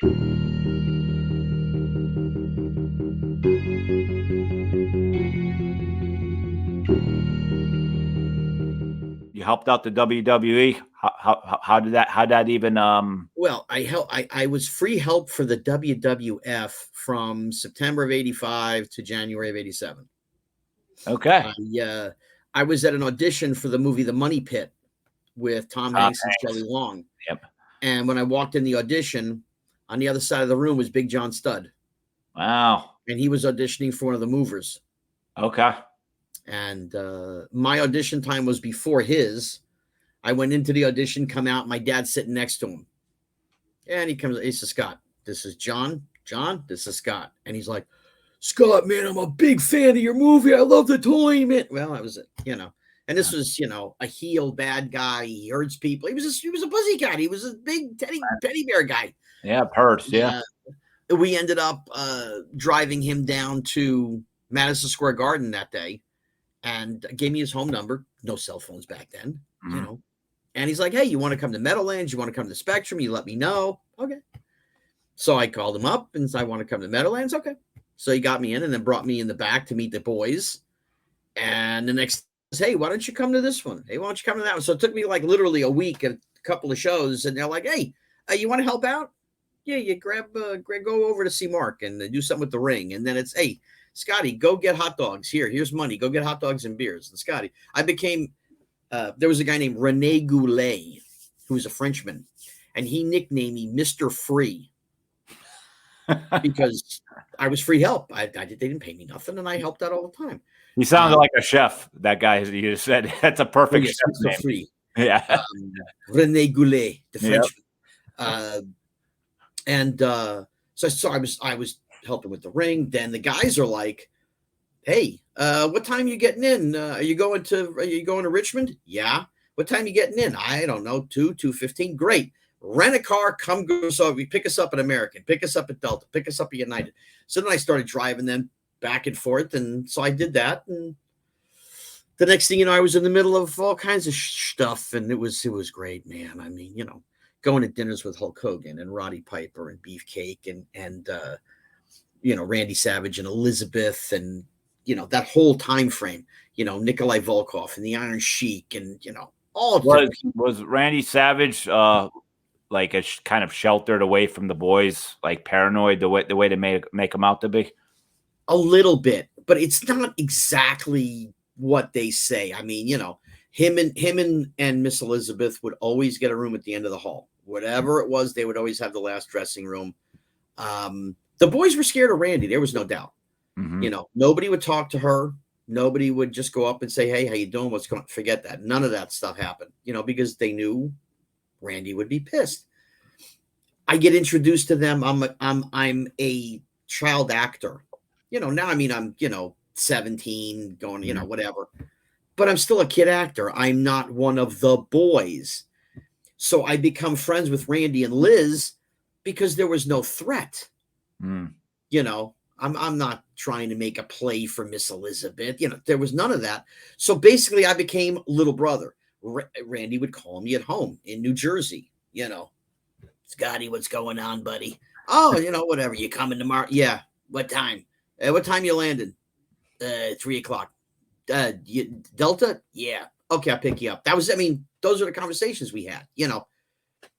You helped out the WWE. How did that even? Well, I was free help for the WWF from September of '85 to January of '87. Okay. I was at an audition for the movie The Money Pit with Tom Hanks and Shelley Long. Yep. And when I walked in the audition, on the other side of the room was Big John Studd. Wow. And he was auditioning for one of the movers. Okay. And my audition time was before his. I went into the audition, come out, my dad's sitting next to him. And he says, Scott, this is John. John, this is Scott. And he's like, Scott, man, I'm a big fan of your movie. I love the toy, man. Well, that was it, And this was, a heel bad guy. He hurts people. He was a pussycat. He was a big teddy bear guy. Yeah, purse. Yeah. We ended up driving him down to Madison Square Garden that day, and gave me his home number. No cell phones back then, And he's like, "Hey, you want to come to Meadowlands? You want to come to Spectrum? You let me know." Okay. So I called him up and said, "I want to come to Meadowlands." Okay. So he got me in and then brought me in the back to meet the boys. And the next says, "Hey, why don't you come to this one? Hey, why don't you come to that one?" So it took me like literally a week and a couple of shows. And they're like, "Hey, you want to help out? Yeah, you go over to see Mark and do something with the ring." And then it's, "Hey, Scotty, go get hot dogs. Here's money. Go get hot dogs and beers." And Scotty, I became, there was a guy named Rene Goulet, who was a Frenchman. And he nicknamed me Mr. Free. Because I was free help. They didn't pay me nothing, and I helped out all the time. He sounded like a chef. That guy you just said that's a perfect chef name. Free. Yeah, Rene Goulet, the Frenchman. So I was helping with the ring. Then the guys are like, "Hey, what time are you getting in? Are you going to Richmond?" "Yeah." "What time are you getting in?" "I don't know, 2:15. "Great. Rent a car, come go." So we pick us up at American, pick us up at Delta, pick us up at United. So then I started driving them back and forth. And so I did that. And the next thing you know, I was in the middle of all kinds of stuff. And it was great, man. I mean, going to dinners with Hulk Hogan and Roddy Piper and Beefcake and Randy Savage and Elizabeth and, that whole time frame, Nikolai Volkov and the Iron Sheik and, all was Randy Savage, like a kind of sheltered away from the boys, like paranoid the way they make him out to be? A little bit, but it's not exactly what they say. I mean, him and Miss Elizabeth would always get a room at the end of the hall. Whatever it was, they would always have the last dressing room. The boys were scared of Randy. There was no doubt. Mm-hmm. Nobody would talk to her. Nobody would just go up and say, "Hey, how you doing? What's going on?" Forget that. None of that stuff happened, because they knew Randy would be pissed. I get introduced to them. I'm a child actor. Now, I mean, I'm, 17 going, whatever, but I'm still a kid actor. I'm not one of the boys. So I become friends with Randy and Liz because there was no threat. I'm not trying to make a play for Miss Elizabeth. There was none of that. So basically I became little brother. Randy would call me at home in New Jersey, "Scotty, what's going on, buddy?" "Oh, whatever. You coming tomorrow?" "Yeah." "What time?" What time you landing?" 3:00. Delta?" "Yeah." "Okay, I'll pick you up." Those are the conversations we had,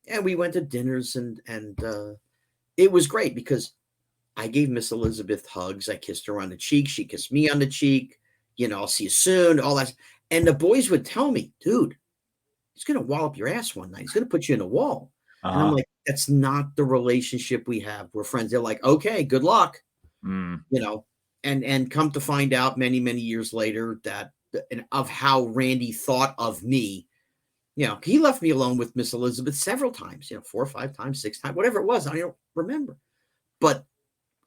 and we went to dinners and it was great because I gave Miss Elizabeth hugs. I kissed her on the cheek. She kissed me on the cheek. "I'll see you soon." All that. And the boys would tell me, "Dude, he's going to wallop your ass one night. He's going to put you in a wall." Uh-huh. And I'm like, that's not the relationship we have. We're friends. They're like, "Okay, good luck." And come to find out many, many years later that of how Randy thought of me, he left me alone with Miss Elizabeth several times, 4 or 5 times, 6 times, whatever it was. I don't remember. But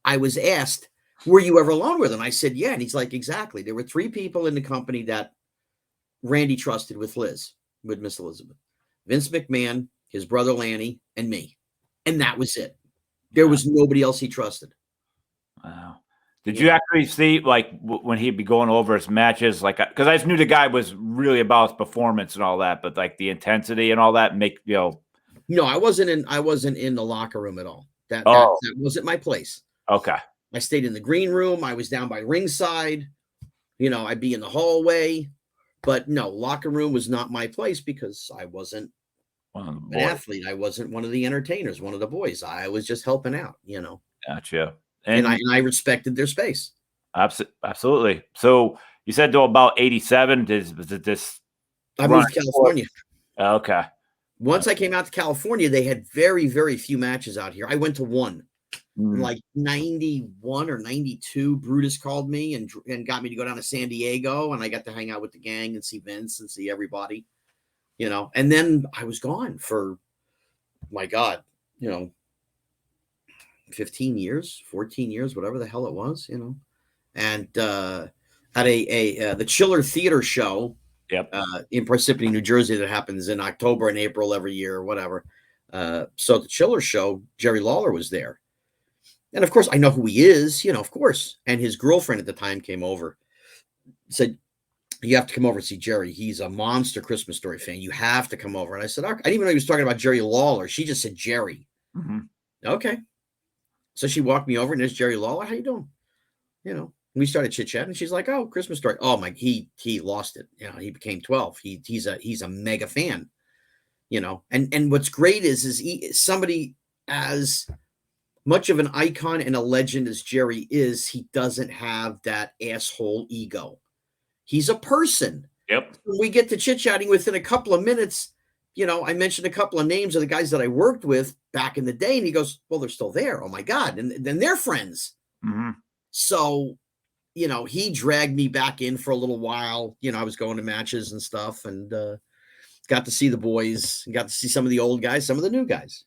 I was asked, "Were you ever alone with him?" I said, "Yeah." And he's like, "Exactly. There were 3 people in the company that Randy trusted with Miss Elizabeth: Vince McMahon, his brother Lanny, and me. And that was it. There was nobody else he trusted." Wow. Did you actually see, like, when he'd be going over his matches, like, because I just knew the guy was really about his performance and all that, but like the intensity and all that No, I wasn't in the locker room at all. That wasn't my place. Okay. I stayed in the green room. I was down by ringside. I'd be in the hallway. But no, locker room was not my place because I wasn't an athlete. I wasn't one of the entertainers, one of the boys. I was just helping out, Gotcha. And I respected their space. Absolutely. So you said though about 87. I moved to California. Okay. Once I came out to California, they had very, very few matches out here. I went to one. In like 91 or 92, Brutus called me and got me to go down to San Diego, and I got to hang out with the gang and see Vince and see everybody, and then I was gone for, my God, 15 years, 14 years, whatever the hell it was, and at the Chiller Theater show in Parsippany, New Jersey, that happens in October and April every year or whatever. So at the Chiller show, Jerry Lawler was there. And of course, I know who he is, of course. And his girlfriend at the time came over, said, "You have to come over and see Jerry. He's a monster Christmas Story fan. You have to come over." And I said, "Okay." I didn't even know he was talking about Jerry Lawler. She just said Jerry. Okay. So she walked me over, and there's Jerry Lawler. "How you doing?" We started chit-chatting. She's like, "Oh, Christmas Story." Oh my, he lost it. He became 12. He's a mega fan, and what's great is somebody as much of an icon and a legend as Jerry is, he doesn't have that asshole ego. He's a person. Yep. When we get to chit-chatting within a couple of minutes, I mentioned a couple of names of the guys that I worked with back in the day, and he goes, "Well, they're still there. Oh my God." And then they're friends. So, he dragged me back in for a little while. I was going to matches and stuff, and got to see the boys, and got to see some of the old guys, some of the new guys,